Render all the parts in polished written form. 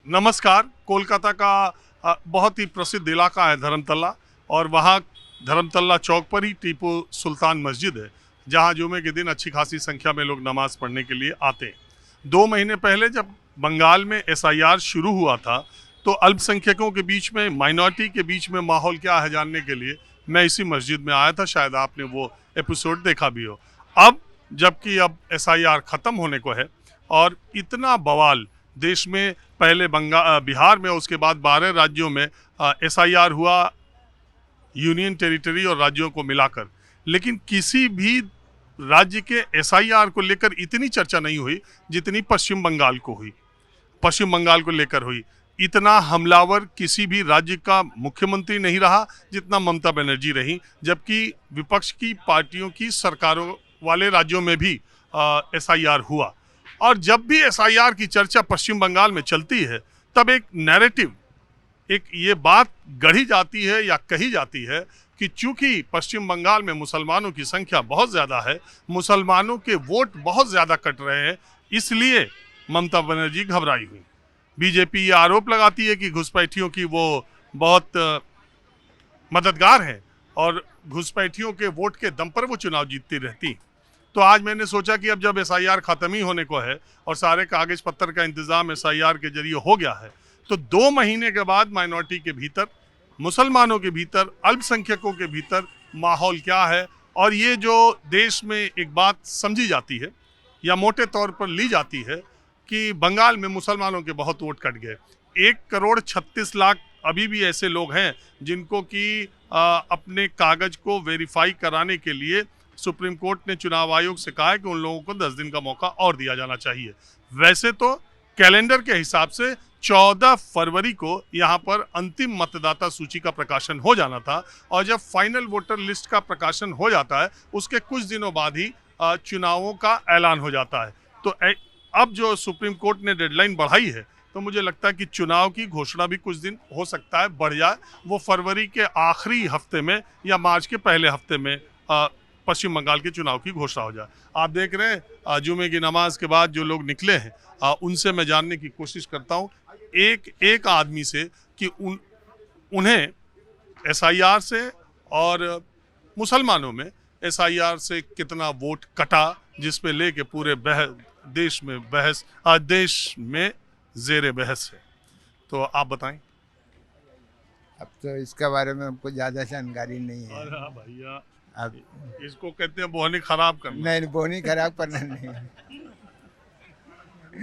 नमस्कार। कोलकाता का बहुत ही प्रसिद्ध इलाका है धर्मतला, और वहाँ धर्मतला चौक पर ही टीपू सुल्तान मस्जिद है, जहाँ जुमे के दिन अच्छी खासी संख्या में लोग नमाज पढ़ने के लिए आते हैं। 2 महीने पहले जब बंगाल में SIR शुरू हुआ था, तो अल्पसंख्यकों के बीच में, माइनॉरिटी के बीच में माहौल क्या है जानने के लिए मैं इसी मस्जिद में आया था। शायद आपने वो एपिसोड देखा भी हो। अब जबकि अब SIR ख़त्म होने को है और इतना बवाल देश में, पहले बिहार में, उसके बाद 12 राज्यों में SIR हुआ, यूनियन टेरिटरी और राज्यों को मिलाकर, लेकिन किसी भी राज्य के SIR को लेकर इतनी चर्चा नहीं हुई जितनी पश्चिम बंगाल को हुई। पश्चिम बंगाल को लेकर हुई। इतना हमलावर किसी भी राज्य का मुख्यमंत्री नहीं रहा जितना ममता बनर्जी रही, जबकि विपक्ष की पार्टियों की सरकारों वाले राज्यों में भी SIR हुआ। और जब भी SIR की चर्चा पश्चिम बंगाल में चलती है, तब एक नैरेटिव, एक ये बात गढ़ी जाती है या कही जाती है कि चूंकि पश्चिम बंगाल में मुसलमानों की संख्या बहुत ज़्यादा है, मुसलमानों के वोट बहुत ज़्यादा कट रहे हैं, इसलिए ममता बनर्जी घबराई हुई। बीजेपी ये आरोप लगाती है कि घुसपैठियों की वो बहुत मददगार हैं और घुसपैठियों के वोट के दम पर वो चुनाव जीतती रहती। तो आज मैंने सोचा कि अब जब SIR ख़त्म ही होने को है और सारे कागज पत्तर का इंतज़ाम SIR के जरिए हो गया है, तो 2 महीने के बाद माइनॉरिटी के भीतर, मुसलमानों के भीतर, अल्पसंख्यकों के भीतर माहौल क्या है। और ये जो देश में एक बात समझी जाती है या मोटे तौर पर ली जाती है कि बंगाल में मुसलमानों के बहुत वोट कट गए। 1,36,00,000 अभी भी ऐसे लोग हैं जिनको कि अपने कागज को वेरीफाई कराने के लिए सुप्रीम कोर्ट ने चुनाव आयोग से कहा है कि उन लोगों को 10 दिन का मौका और दिया जाना चाहिए। वैसे तो कैलेंडर के हिसाब से 14 फरवरी को यहाँ पर अंतिम मतदाता सूची का प्रकाशन हो जाना था, और जब फाइनल वोटर लिस्ट का प्रकाशन हो जाता है उसके कुछ दिनों बाद ही चुनावों का ऐलान हो जाता है। तो अब जो सुप्रीम कोर्ट ने डेडलाइन बढ़ाई है, तो मुझे लगता है कि चुनाव की घोषणा भी कुछ दिन हो सकता है बढ़ जाए, वो फरवरी के आखिरी हफ्ते में या मार्च के पहले हफ्ते में पश्चिम बंगाल के चुनाव की घोषणा हो जाए। आप देख रहे हैं जुमे की नमाज के बाद जो लोग निकले हैं, उनसे मैं जानने की कोशिश करता हूं एक आदमी से कि उन्हें SIR से और मुसलमानों में SIR से कितना वोट कटा, जिस पे लेके पूरे देश में ज़ेरे बहस है। तो आप बताएं। अब तो इसके बारे में हमको ज़्यादा जानकारी नहीं है। अरे हाँ भैया, अब इसको कहते हैं बोहनी खराब करना। नहीं, बोनी खराब करना नहीं।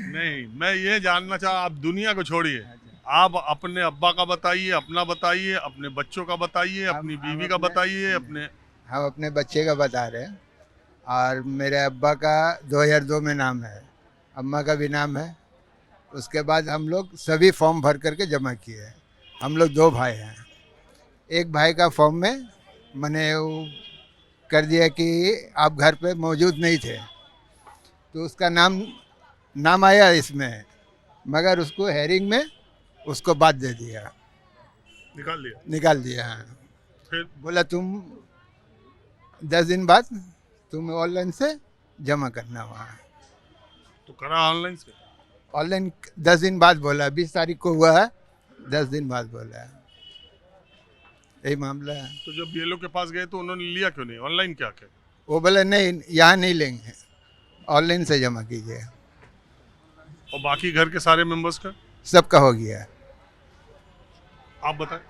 नहीं, मैं ये जानना चाह, आप दुनिया को छोड़िए, आप अपने अब्बा का बताइए, अपना बताइए, अपने बच्चों का बताइए, अपनी बीवी का बताइए, हम अपने बच्चे का बता रहे हैं। और मेरे अब्बा का 2002 में नाम है, अम्मा का भी नाम है। उसके बाद हम लोग सभी फॉर्म भर करके जमा किए हैं। हम लोग 2 भाई हैं। एक भाई का फॉर्म में मैंने वो कर दिया कि आप घर पे मौजूद नहीं थे, तो उसका नाम आया इसमें, मगर उसको हेयरिंग में उसको बाद दे दिया, निकाल दिया। फिर बोला तुम 10 दिन बाद तुम ऑनलाइन से जमा करना वहाँ। तो करा ऑनलाइन से? ऑनलाइन 10 दिन बाद बोला, 20 तारीख को हुआ है, 10 दिन बाद बोला है। यही मामला है। तो जब ये लोग के पास गए तो उन्होंने लिया क्यों नहीं? ऑनलाइन क्या क्या? वो बोले नहीं, यहाँ नहीं लेंगे, ऑनलाइन से जमा कीजिए। और बाकी घर के सारे मेंबर्स का? सबका हो गया है। आप बताएं।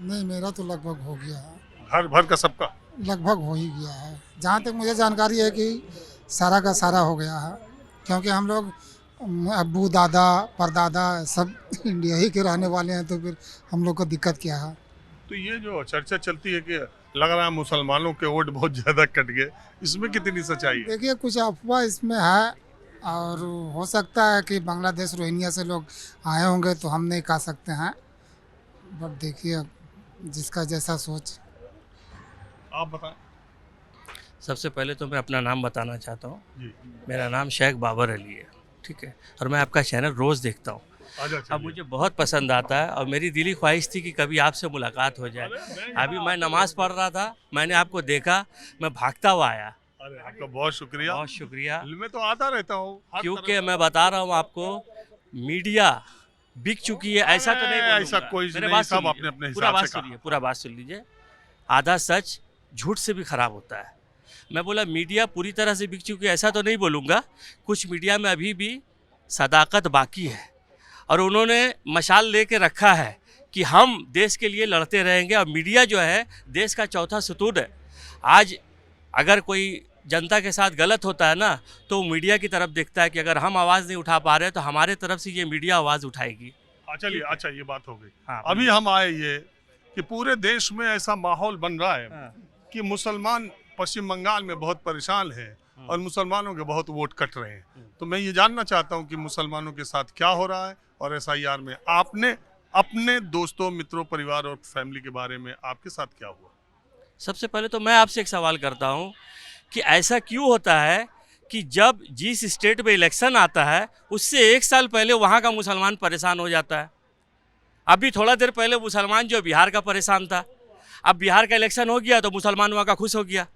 नहीं, मेरा तो लगभग हो गया है। घर भर का सबका लगभग हो ही गया है। जहाँ तक मुझे जानकारी है कि सारा का सारा हो गया है, क्योंकि हम लोग अब्बू, दादा, परदादा सब इंडिया ही के रहने वाले हैं, तो फिर हम लोग को दिक्कत क्या है। तो ये जो चर्चा चलती है कि लग रहा है मुसलमानों के वोट बहुत ज़्यादा कट गए, इसमें कितनी सच्चाई है? देखिए, कुछ अफवाह इसमें है, और हो सकता है कि बांग्लादेश, रोहिंग्या से लोग आए होंगे, तो हम नहीं कह सकते हैं। बट देखिए, जिसका जैसा सोच। आप बताएं। सबसे पहले तो मैं अपना नाम बताना चाहता हूँ। जी। मेरा नाम शेख बाबर अली है, ठीक है, और मैं आपका चैनल रोज़ देखता हूँ। अब मुझे बहुत पसंद आता है, और मेरी दिली ख्वाहिश थी कि कभी आपसे मुलाकात हो जाए। अभी मैं नमाज़ पढ़ रहा था, मैंने आपको देखा, मैं भागता हुआ आया। अरे आपका बहुत शुक्रिया। बहुत शुक्रिया। मैं तो आता रहता हूँ, क्योंकि मैं बता रहा हूँ आपको, मीडिया बिक चुकी है ऐसा तो नहीं ऐसा बोलूंगा। कोई मेरे नहीं, बात सब सुनिए, अपने अपने पूरा हिसाब बात से कहा। सुनिए, पूरा बात सुन लीजिए। आधा सच झूठ से भी खराब होता है। मैं बोला मीडिया पूरी तरह से बिक चुकी है ऐसा तो नहीं बोलूँगा, कुछ मीडिया में अभी भी सदाकत बाकी है और उन्होंने मशाल लेके रखा है कि हम देश के लिए लड़ते रहेंगे। और मीडिया जो है देश का चौथा सतून है। आज अगर कोई जनता के साथ गलत होता है ना तो मीडिया की तरफ देखता है कि अगर हम आवाज़ नहीं उठा पा रहे तो हमारे तरफ से ये मीडिया आवाज़ उठाएगी। चलिए, अच्छा ये बात हो गई। हाँ, अभी हम आए ये कि पूरे देश में ऐसा माहौल बन रहा है हाँ। कि मुसलमान पश्चिम बंगाल में बहुत परेशान हैं और मुसलमानों के बहुत वोट कट रहे हैं। तो मैं ये जानना चाहता हूँ कि मुसलमानों के साथ क्या हो रहा है और SIR में आपने अपने दोस्तों, मित्रों, परिवार और फैमिली के बारे में आपके साथ क्या हुआ? सबसे पहले तो मैं आपसे एक सवाल करता हूँ कि ऐसा क्यों होता है कि जब जिस स्टेट में इलेक्शन आता है उससे एक साल पहले वहाँ का मुसलमान परेशान हो जाता है। अभी थोड़ा देर पहले मुसलमान जो बिहार का परेशान था, अब बिहार का इलेक्शन हो गया तो मुसलमान वहाँ का खुश हो गया।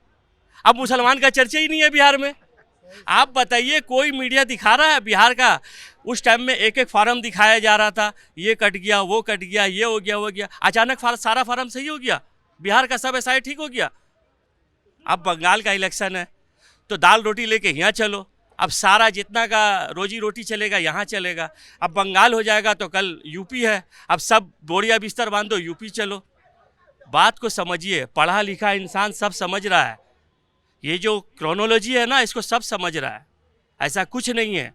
अब मुसलमान का चर्चा ही नहीं है बिहार में। आप बताइए, कोई मीडिया दिखा रहा है बिहार का? उस टाइम में एक एक फार्म दिखाया जा रहा था, ये कट गया, वो कट गया, ये हो गया, वो गया। अचानक सारा फार्म सही हो गया, बिहार का सब SIR ठीक हो गया। अब बंगाल का इलेक्शन है तो दाल रोटी लेके यहाँ चलो। अब सारा जितना का रोजी रोटी चलेगा यहाँ चलेगा। अब बंगाल हो जाएगा तो कल यूपी है। अब सब बोरिया बिस्तर बांधो, यूपी चलो। बात को समझिए, पढ़ा लिखा इंसान सब समझ रहा है। ये जो क्रोनोलॉजी है ना, इसको सब समझ रहा है। ऐसा कुछ नहीं है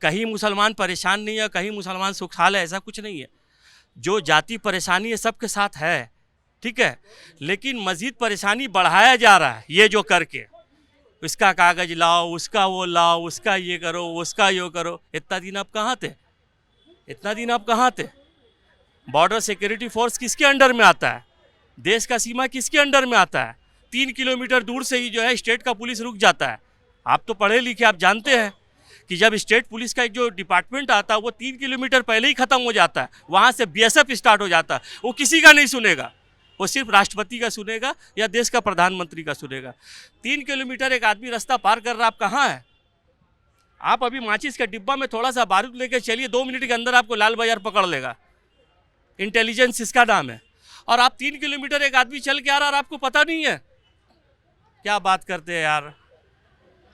कहीं मुसलमान परेशान नहीं है, कहीं मुसलमान सुखहाल है, ऐसा कुछ नहीं है। जो जाति परेशानी है सबके साथ है, ठीक है, लेकिन मज़ीद परेशानी बढ़ाया जा रहा है ये जो करके। इसका कागज़ लाओ, उसका वो लाओ, उसका ये करो, उसका ये करो। इतना दिन आप कहाँ थे? इतना दिन आप कहाँ थे? बॉर्डर सिक्योरिटी फोर्स किसके अंडर में आता है? देश का सीमा किसके अंडर में आता है? 3 किलोमीटर दूर से ही जो है स्टेट का पुलिस रुक जाता है। आप तो पढ़े लिखे, आप जानते हैं कि जब स्टेट पुलिस का एक जो डिपार्टमेंट आता है वो 3 किलोमीटर पहले ही ख़त्म हो जाता है। वहाँ से BSF स्टार्ट हो जाता है। वो किसी का नहीं सुनेगा, वो सिर्फ राष्ट्रपति का सुनेगा या देश का प्रधानमंत्री का सुनेगा। 3 किलोमीटर एक आदमी रास्ता पार कर रहा, आप कहाँ है? आप अभी माचिस के डिब्बा में थोड़ा सा बारूद लेके चलिए, 2 मिनट के अंदर आपको लाल बाजार पकड़ लेगा। इंटेलिजेंस इसका नाम है। और आप 3 किलोमीटर एक आदमी चल के आ रहा और आपको पता नहीं है। क्या बात करते हैं यार,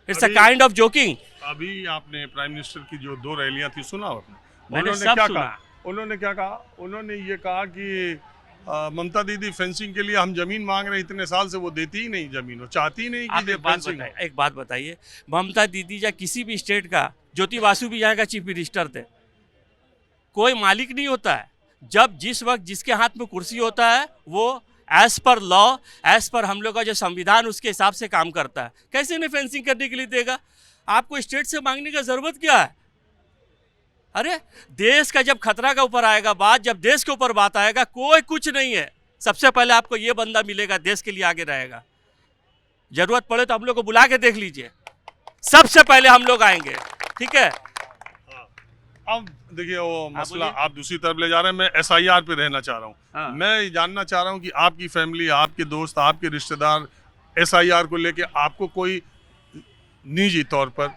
it's a kind of joking. अभी आपने प्राइम मिनिस्टर की जो 2 रैलियां थी सुना आपने? मैंने उन्होंने सब क्या सुना। कहा? उन्होंने क्या कहा? उन्होंने ये कहा कि ममता दीदी फेंसिंग के लिए हम जमीन मांग रहे हैं, इतने साल से वो देती ही नहीं जमीन, वो चाहती ही नहीं आप कि फेंसिंग हो। एक बात बताइए, ममता दीदी या किसी भी स्टेट का, ज्योति बासु भी यहाँ का चीफ मिनिस्टर थे, कोई मालिक नहीं होता है। जब जिस वक्त जिसके हाथ में कुर्सी होता है वो as per law, as per हम लोग का जो संविधान उसके हिसाब से काम करता है। कैसे उन्हें फेंसिंग करने के लिए देगा? आपको स्टेट से मांगने का जरूरत क्या है? अरे देश का जब खतरा का ऊपर आएगा बात, जब देश के ऊपर बात आएगा, कोई कुछ नहीं है। सबसे पहले आपको ये बंदा मिलेगा देश के लिए आगे रहेगा। जरूरत पड़े तो हम लोग को बुला के देख लीजिए, सबसे पहले हम लोग आएंगे, ठीक है। अब देखिए वो मसला बोलिए। आप दूसरी तरफ ले जा रहे हैं। मैं SIR पे रहना चाह रहा हूँ। हाँ। मैं ये जानना चाह रहा हूँ कि आपकी फैमिली, आपके दोस्त, आपके रिश्तेदार SIR को लेके आपको कोई निजी तौर पर,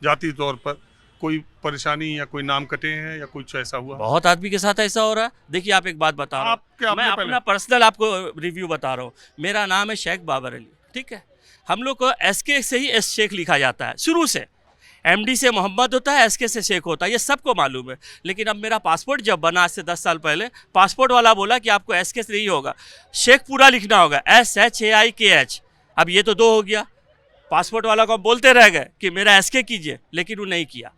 जाति तौर पर कोई परेशानी या कोई नाम कटे हैं या कुछ ऐसा हुआ? बहुत आदमी के साथ ऐसा हो रहा है। देखिए आप एक बात बता रहा आपके हूँ, अपने मैं पहले- अपना पर्सनल आपको रिव्यू बता रहा हूँ। मेरा नाम है शेख बाबर अली, ठीक है। हम लोग को SK से ही S शेख लिखा जाता है शुरू से। MD से मोहम्मद होता है, SK से शेख होता है, ये सबको मालूम है। लेकिन अब मेरा पासपोर्ट जब बना आज से 10 साल पहले, पासपोर्ट वाला बोला कि आपको SK से नहीं होगा, शेख पूरा लिखना होगा, SHAIKH। अब ये तो 2 हो गया। पासपोर्ट वाला को हम बोलते रह गए कि मेरा SK कीजिए, लेकिन वो नहीं किया,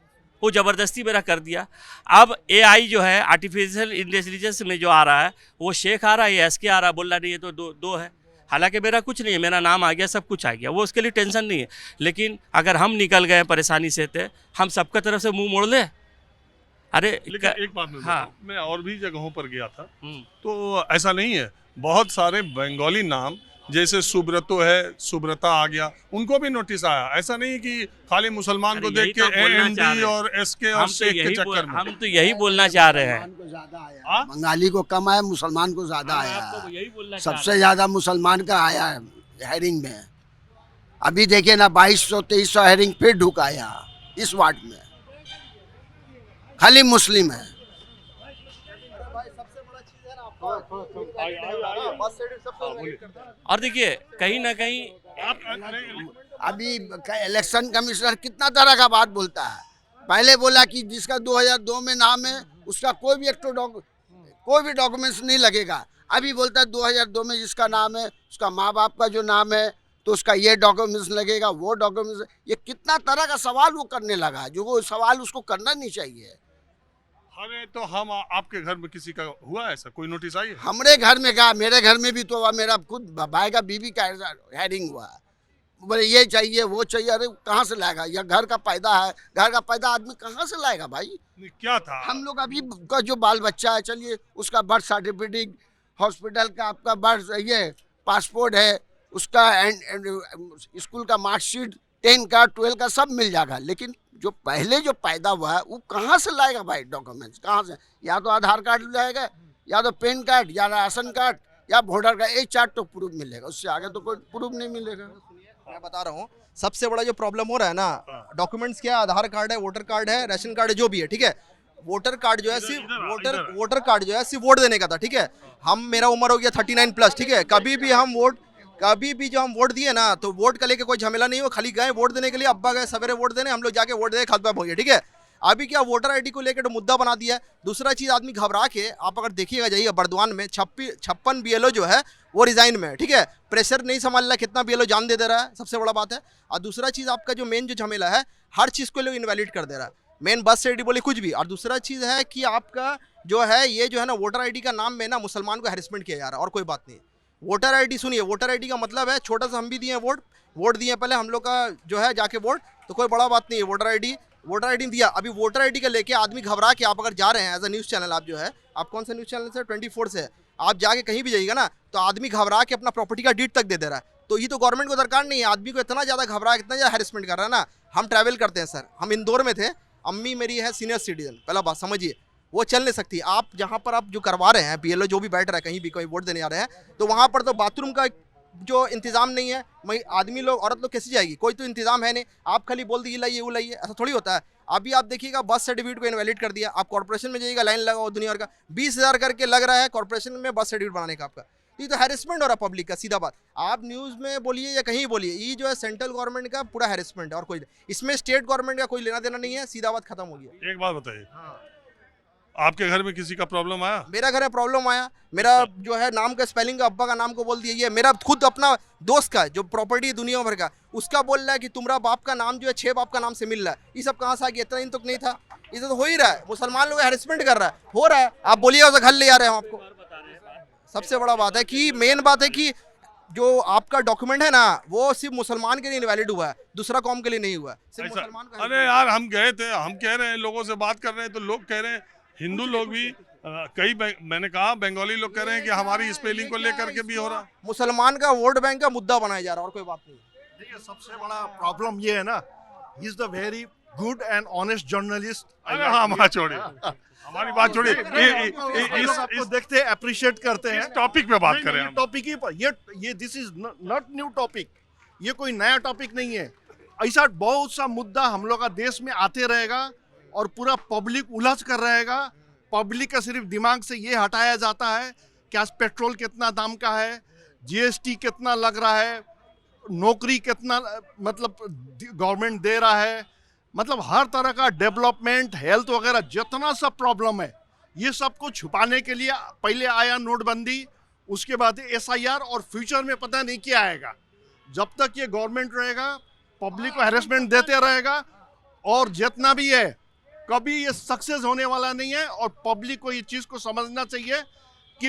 वो ज़बरदस्ती मेरा कर दिया। अब AI जो है आर्टिफिशियल इंटेलिजेंस में जो आ रहा है, वो शेख आ रहा है, ये SK आ रहा है, बोल रहा नहीं ये तो दो है। हालांकि मेरा कुछ नहीं है, मेरा नाम आ गया, सब कुछ आ गया, वो उसके लिए टेंशन नहीं है। लेकिन अगर हम निकल गए परेशानी से तो हम सबका तरफ से मुंह मोड़ ले। अरे लेकिन एक बात मैं हाँ। बताऊं, मैं और भी जगहों पर गया था हम्म। तो ऐसा नहीं है। बहुत सारे बंगाली नाम जैसे सुब्रतो है, सुब्रता आ गया, उनको भी नोटिस आया। ऐसा नहीं कि खाली मुसलमान को अरे देख यही के तो बोलना चाह AMD रहे हैं। और SK और शेख के चक्कर में। हम तो यही बोलना चाह रहे हैं। मुसलमान को ज्यादा आया हाँ? है। बंगाली को कम आया, मुसलमान को ज्यादा हम आया आपको है। यही बोलना चाह रहे सबसे ज्यादा मुसलमान का आया है हेरिंग में। अभी देखिए ना, 2200-2300 हेरिंग फिर ढुकाया इस वार्ड में। खाली मुस्लिम है। और देखिए कहीं ना कहीं अभी इलेक्शन कमिश्नर कितना तरह का बात बोलता है। पहले बोला कि जिसका 2002 में नाम है उसका कोई भी डॉक्यूमेंट्स नहीं लगेगा। अभी बोलता है 2002 में जिसका नाम है उसका माँ बाप का जो नाम है तो उसका ये डॉक्यूमेंट्स लगेगा, वो डॉक्यूमेंट्स। ये कितना तरह का सवाल वो करने लगा जो वो सवाल उसको करना नहीं चाहिए। अरे तो हम आपके घर में किसी का हुआ ऐसा कोई नोटिस आई है? हमारे घर में क्या, मेरे घर में भी तो मेरा खुद भाई का बीबी का हेयरिंग हुआ। बोले ये चाहिए वो चाहिए। अरे कहाँ से लाएगा? यह घर का पैदा है, घर का पैदा आदमी कहाँ से लाएगा भाई? नहीं, क्या था हम लोग अभी का जो बाल बच्चा है, चलिए उसका बर्थ सर्टिफिकेट, हॉस्पिटल का आपका बर्थ ये पासपोर्ट है, उसका स्कूल का मार्कशीट, 10 का 12 का सब मिल जाएगा। लेकिन जो पहले जो पैदा हुआ है वो कहाँ से लाएगा भाई डॉक्यूमेंट्स? कहाँ से? या तो आधार कार्ड लाएगा, या तो पैन कार्ड, या राशन कार्ड, या वोटर का एक चार्ट तो प्रूफ मिलेगा। उससे आगे तो कोई प्रूफ नहीं मिलेगा। मैं बता रहा हूँ सबसे बड़ा जो प्रॉब्लम हो रहा है ना, डॉक्यूमेंट्स क्या है, आधार कार्ड है, वोटर कार्ड है, राशन कार्ड है, जो भी है, ठीक है। वोटर कार्ड जो है सिर्फ वोटर कार्ड जो है सिर्फ वोट देने का था, ठीक है। मेरा उम्र हो गया 39+, ठीक है। कभी भी जो हम वोट दिए ना तो वोट का लेके कोई झमेला नहीं हो, खाली गए वोट देने के लिए, अब्बा गए सवेरे वोट देने, हम लोग जाके वोट दे खत्म हो गया, ठीक है। अभी क्या वोटर आईडी को लेकर तो मुद्दा बना दिया है। दूसरा चीज़ आदमी घबरा के, आप अगर देखिएगा जाइए बर्दवान में 56 BLO जो है वो रिजाइन में है, ठीक है। प्रेशर नहीं संभाल रहा, कितना BLO जान दे रहा है, सबसे बड़ा बात है। और दूसरा चीज़ आपका जो मेन जो झमेला है, हर चीज़ को लोग इनवैलिड कर दे रहा है, मेन बस से बोले कुछ भी। और दूसरा चीज़ है कि आपका जो है ये जो है ना वोटर आईडी का नाम में ना मुसलमान को हैरेसमेंट किया जा रहा है, और कोई बात नहीं। वोटर आईडी सुनिए, वोटर आईडी का मतलब है छोटा सा हम भी दिए वोट दिए पहले हम लोग का जो है जाके वोट, तो कोई बड़ा बात नहीं है। वोटर आईडी दिया। अभी वोटर आईडी का लेके आदमी घबरा के, आप अगर जा रहे हैं एज अ न्यूज़ चैनल, आप जो है आप कौन सा न्यूज़ चैनल से 24 से आप जाके कहीं भी जाइएगा ना तो आदमी घबरा के अपना प्रॉपर्टी का डीड तक दे रहा है। तो ये तो गवर्नमेंट को दरकार नहीं है, आदमी को इतना ज़्यादा घबरा, इतना ज़्यादा हैरेसमेंट कर रहा है ना। हम ट्रैवल करते हैं सर, हम इंदौर में थे, अम्मी मेरी है सीनियर सिटीजन, पहला बात समझिए, वो चल नहीं सकती। आप जहाँ पर आप जो करवा रहे हैं BLO जो भी बैठ रहा है कहीं भी कोई वोट देने आ रहे हैं, तो वहाँ पर तो बाथरूम का जो इंतजाम नहीं है, वही आदमी लोग औरत लोग कैसे जाएगी? कोई तो इंतजाम है नहीं। आप खाली बोल दिए लाइए वो लाइए, ऐसा थोड़ी होता है। अभी आप देखिएगा बर्थ सर्टिफिकेट को इनवैलिड कर दिया। आप कॉर्पोरेशन में जाइएगा, लाइन लगाओ दुनिया भर का, 20,000 करके लग रहा है कॉर्पोरेशन में बर्थ सर्टिफिकेट बनाने का आपका। ये तो हैरेसमेंट हो रहा है पब्लिक का, सीधा बात। आप न्यूज़ में बोलिए या कहीं बोलिए, ये जो है सेंट्रल गवर्नमेंट का पूरा हैरेसमेंट है, और कोई इसमें स्टेट गवर्नमेंट का कोई लेना देना नहीं है, सीधा बात खत्म हो गया। एक बात बताइए, आपके घर में किसी का प्रॉब्लम आया? मेरा घर है प्रॉब्लम आया, मेरा जो है नाम का स्पेलिंग का अब्बा का नाम को बोल दिया। ये मेरा खुद अपना दोस्त का जो प्रॉपर्टी दुनिया भर का, उसका बोल रहा है कि तुम्हारा बाप का नाम जो है 6 बाप का नाम से मिल रहा है। ये सब कहाँ से आ गया? इतना दिन तक नहीं था। ये तो हो ही रहा है, मुसलमान लोग हैरेसमेंट कर रहा है, हो रहा है। आप बोलिएगा उसे घर ले आ रहे हैं हम आपको। सबसे बड़ा बात है कि मेन बात है कि जो आपका डॉक्यूमेंट है ना वो सिर्फ मुसलमान के लिए इनवैलिड हुआ है, दूसरा कौम के लिए नहीं हुआ है, सिर्फ मुसलमान का। अरे यार हम गए थे, हम कह रहे हैं, लोगों से बात कर रहे हैं तो लोग कह रहे हैं, हिंदू लोग भी मैंने कहा बंगाली लोग कह रहे हैं कि हमारी स्पेलिंग को लेकर के भी हो रहा। मुसलमान का वोट बैंक का मुद्दा बनाया जा रहा है, और कोई बात नहीं। देखिए सबसे बड़ा प्रॉब्लम ये है ना, he is the very good and honest journalist. अरे हाँ, हमारा छोड़िए, हमारी बात छोड़िए, आपको देखते हैं, अप्रिशिएट करते हैं। टॉपिक पे बात करें हम। टॉपिक ही पर ये this is not new topic, ये कोई नया टॉपिक नहीं है। ऐसा बहुत सा मुद्दा हम लोग का देश में आते रहेगा और पूरा पब्लिक उलझ कर रहेगा। पब्लिक का सिर्फ दिमाग से ये हटाया जाता है कि आज पेट्रोल कितना दाम का है, GST कितना लग रहा है, नौकरी कितना मतलब गवर्नमेंट दे रहा है, मतलब हर तरह का डेवलपमेंट, हेल्थ वगैरह जितना सब प्रॉब्लम है, ये सब को छुपाने के लिए पहले आया नोटबंदी, उसके बाद SIR, और फ्यूचर में पता नहीं क्या आएगा। जब तक ये गवर्नमेंट रहेगा पब्लिक को हैरेसमेंट देते रहेगा, और जितना भी है कभी ये सक्सेस होने वाला नहीं है। और पब्लिक को ये चीज़ को समझना चाहिए कि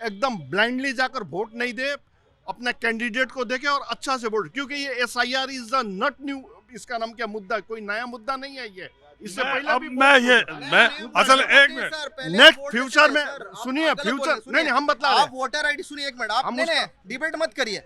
एकदम ब्लाइंडली जाकर वोट नहीं दे, अपना कैंडिडेट को देखे और अच्छा से वोट, क्योंकि ये SIR is the not new, इसका नाम क्या मुद्दा, कोई नया मुद्दा नहीं है ये। इससे पहले भी मैं असल एक मिनट नेक्स्ट फ्यूचर में सुनिए, फ्यूचर नहीं हम बता रहे हैं। आप वोटर आईडी सुनिए, एक मिनट, आप नहीं डिबेट मत करिए,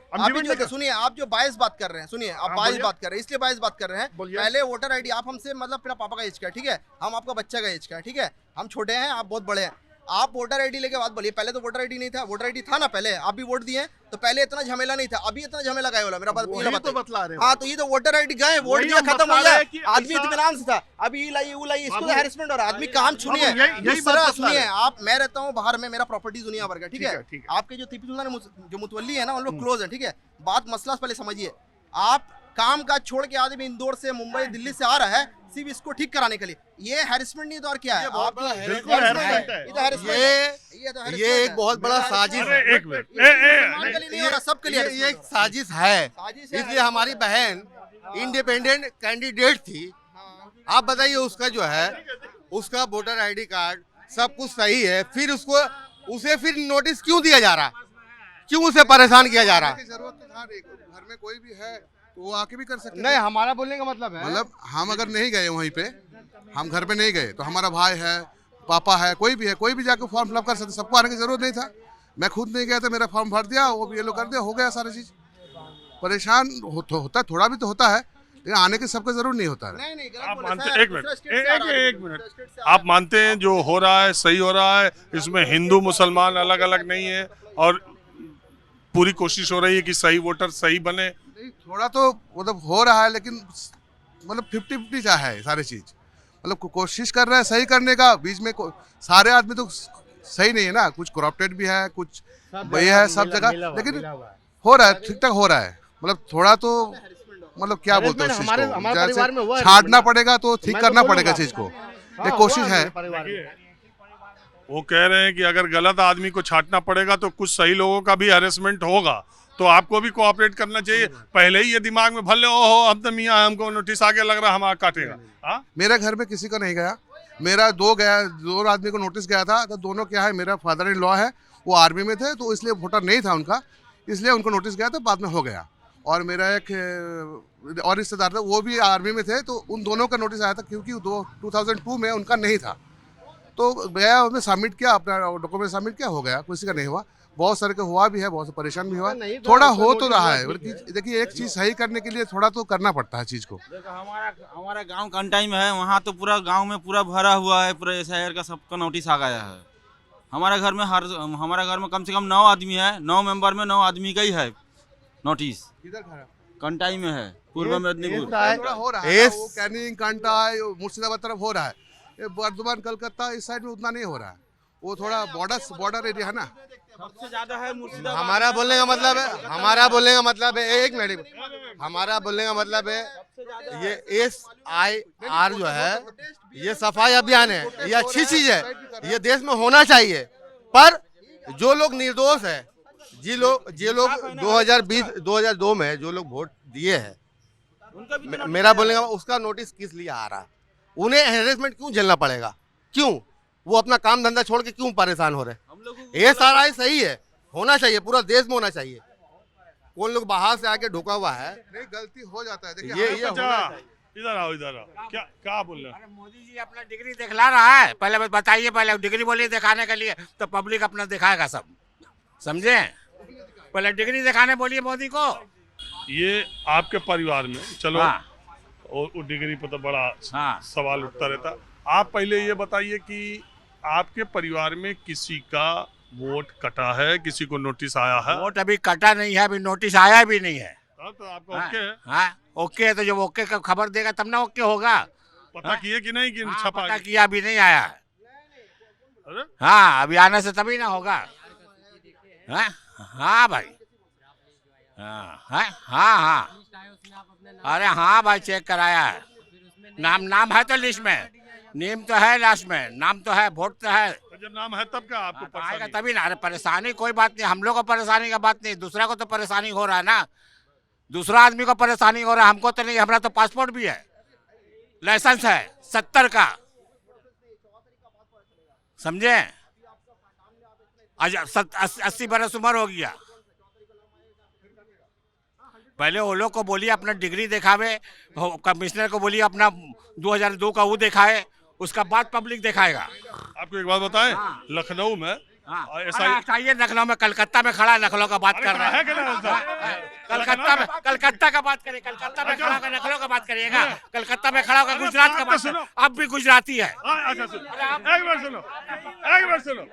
सुनिए, आप जो बायस बात कर रहे हैं, सुनिए, आप बायस बात कर रहे हैं, इसलिए बायस बात कर रहे हैं। पहले वोटर आईडी आप हमसे मतलब मेरा पापा का एज का है, ठीक है, हम आपका बच्चा का एज का है, ठीक है, हम छोटे हैं, आप बहुत बड़े हैं। आप वोटर आईडी लेके बात बोलिए, पहले तो वोटर आईडी नहीं था, वोटर आईडी था ना पहले, आप भी वोट दिए तो पहले इतना झमेला नहीं था, अभी इतना झमेला गए वाला मेरा बात वही तो बतला रहे हैं। हाँ, तो ये तो वोटर आईडी गए, वोट वही दिया, हम खत्म बता हो रहे गया, हैं कि आदमी ऐसा- इत्मीनान से था, अभी ये लाइए वो लाइए, इसको बाबू- हैरेसमेंट हो रहा है, आदमी काम सुनिए, बाबू, यही इस बात तरह बतला रहे सुनिए हैं। आप, मैं रहता हूँ बाहर में, मेरा प्रॉपर्टी दुनिया भर का, ठीक है, ठीक है। आपके जो टीपी सुल्तान जो मुतवल्ली है ना, उन लोग क्लोज है, ठीक है, बात मसला पहले समझिए, आप काम काज छोड़ के आदमी इंदौर से, मुंबई, दिल्ली से आ रहा है सिर्फ इसको ठीक कराने के लिए, ये हैरेसमेंट नहीं तो और क्या है? आप बिल्कुल harassment है। ये तो harassment है। ये तो harassment ये एक है। बहुत बड़ा मेरा- साजिश अरे है। एक मिनट मुसलमान के लिए नहीं हो रहा, सबके लिए ये एक harassment साजिश है, साजिश है। इसलिए हमारी बहन इंडिपेंडेंट कैंडिडेट थी। आप बताइए उसका जो है, उसका वोटर आईडी कार्ड सब कुछ सही है, फिर उसे फिर नोटिस क्यों दिया जा रहा, क्यों उसे परेशान किया जा रहा? जरूरत तो था नहीं, घर में कोई भी है तो वो आके भी कर सकते नहीं, हमारा बोलने का मतलब है, मतलब हम अगर नहीं गए वहीं पे, हम घर पे नहीं गए तो हमारा भाई है, पापा है, कोई भी है, कोई भी जाके फॉर्म फिलअप कर सकते, सबको आने की जरूरत नहीं था। मैं खुद नहीं गया था, मेरा फॉर्म भर दिया, वो भी ये लोग कर दिया, हो गया सारी चीज। परेशान होता थोड़ा भी तो होता है, लेकिन आने की सबको जरूर नहीं होता है। नहीं नहीं, गलत आप बोले मानते सर, एक मिनट दूसरा state से आ रहा है, एक दूसरा मिनट state से आ रहा आप मानते हैं जो हो रहा है सही हो रहा है, इसमें हिंदू मुसलमान अलग अलग नहीं है और पूरी कोशिश हो रही है कि सही वोटर सही बने? नहीं, थोड़ा तो मतलब हो रहा है, लेकिन मतलब 50-50 सा है सारी चीज। मतलब कोशिश कर रहे हैं सही करने का, बीच में सारे आदमी तो सही नहीं है ना, कुछ करप्टेड भी है, कुछ वही है सब जगह, लेकिन हो रहा है, ठीक ठाक हो रहा है। मतलब थोड़ा तो मतलब क्या बोलते हैं उस चीज हमारे को, परिवार में हुआ जैसे है छाटना पड़ेगा तो ठीक करना पड़ेगा चीज को, हाँ, एक कोशिश है। वो कह रहे हैं कि अगर गलत आदमी को छांटना पड़ेगा तो कुछ सही लोगों का भी हैरेसमेंट होगा, तो आपको भी कोऑपरेट करना चाहिए। पहले ही ये दिमाग में भले ओहो हम तो मियाँ हमको नोटिस आगे लग रहा हमारा काटेगा। हाँ, मेरे घर में किसी का नहीं गया, मेरा दो आदमी को नोटिस गया था, तो दोनों क्या है, मेरा फादर इन लॉ है, वो आर्मी में थे, तो इसलिए वोटर नहीं था उनका, इसलिए उनको नोटिस गया, तो बाद में हो गया। और मेरा एक और रिश्तेदार था, वो भी आर्मी में थे, तो उन दोनों का नोटिस आया था, क्योंकि 2002 में उनका नहीं था, तो गया उसने सबमिट किया, अपना डॉक्यूमेंट सबमिट किया, हो गया, किसी का नहीं हुआ। बहुत सारे का हुआ भी है, बहुत से परेशान भी हुआ, थोड़ा हो तो रहा है। बल्कि देखिए, एक चीज़ सही करने के लिए थोड़ा तो करना पड़ता है चीज़ को। देखो हमारा गांव कंटाई में है, वहाँ तो पूरा गांव में पूरा भरा हुआ है, पूरा शहर का सबका नोटिस आ गया है। हमारे घर में कम से कम 9 आदमी है, 9 मेंबर में 9 आदमी का ही है नोटिस। कंटाई में है, पूर्व मेदिनीपुर। थोड़ा हो रहा है, वो कैनिंग, कांटाई, मुर्शिदाबाद तरफ हो रहा है, ये बर्धमान, कलकत्ता इस साइड में उतना नहीं हो रहा है, वो थोड़ा बॉर्डर एरिया है ना। सबसे ज्यादा है मुर्शिदाबाद। हमारा बोलने का मतलब है, हमारा बोलने का मतलब है, एक मिनट, हमारा बोलने का मतलब है, ये SIR जो है, ये सफाई अभियान है, ये अच्छी चीज है, ये देश में होना चाहिए। पर जो लोग निर्दोष है, जो लोग 2002 में जो लोग वोट दिए हैं, मेरा बोलने का उसका नोटिस किस लिए आ रहा है? उन्हें हैरेसमेंट क्यों झेलना पड़ेगा? क्यों वो अपना काम धंधा छोड़ के क्यों परेशान हो रहे? ये सारा ही सही है, होना चाहिए, पूरा देश में होना चाहिए। कौन लोग बाहर से आके ढुका हुआ है, नहीं, गलती हो जाता है। देखिए, ये अच्छा, होना चाहिए। इधर आओ, क्या बोल रहे हैं? मोदी जी अपना डिग्री दिखला रहा है, पहले बताइए, पहले डिग्री बोलिए दिखाने के लिए, तो पब्लिक अपना दिखाएगा सब, समझे? पहले डिग्री दिखाने बोलिए मोदी को। ये आपके परिवार में चलो, हाँ। और वो डिग्री पर तो बड़ा हाँ। सवाल उठता रहता। आप पहले ये बताइए कि आपके परिवार में किसी का वोट कटा है, किसी को नोटिस आया है? वोट अभी कटा नहीं है, अभी नोटिस आया भी नहीं है। हाँ, तो आपका ओके है? हाँ, ओके है, तो जब ओके का खबर देगा तब ना ओके होगा। पता किए कि नहीं कि हाँ, छपा? पता किया, अभी नहीं आया है। अरे हाँ, अभी आने से तभी ना होगा। हाँ हाँ भाई, हाँ, अरे हाँ भाई, चेक कराया है, नाम है तो लिस्ट में, नेम तो है लास्ट में, नाम तो है, वोट तो है। तो जब नाम है तब क्या आपको तो आएगा परेशानी? तभी ना। अरे परेशानी कोई बात नहीं, हम लोग को परेशानी का बात नहीं, दूसरा को तो परेशानी हो रहा है ना, दूसरा आदमी को परेशानी हो रहा है, हमको तो नहीं। हमारा तो पासपोर्ट भी है, लाइसेंस है 70 का, समझे? 80 बरस उम्र हो गया। पहले वो लोग को बोलिए अपना डिग्री दिखावे, कमिश्नर को बोलिए अपना 2002 का वो दिखाए, उसका बाद पब्लिक दिखाएगा। आपको एक बात बताएं, लखनऊ में हाँ, ऐसा अरे चाहिए लखनऊ में, कलकत्ता में खड़ा है, लखनऊ का बात कर रहा है है। क्या ना सर? कलकत्ता का बात करें, कलकत्ता में खड़ा होकर लखनऊ का बात करिएगा, कलकत्ता में खड़ा होकर गुजरात का बात, अब भी गुजराती है। अच्छा सुनो, एक बार सुनो,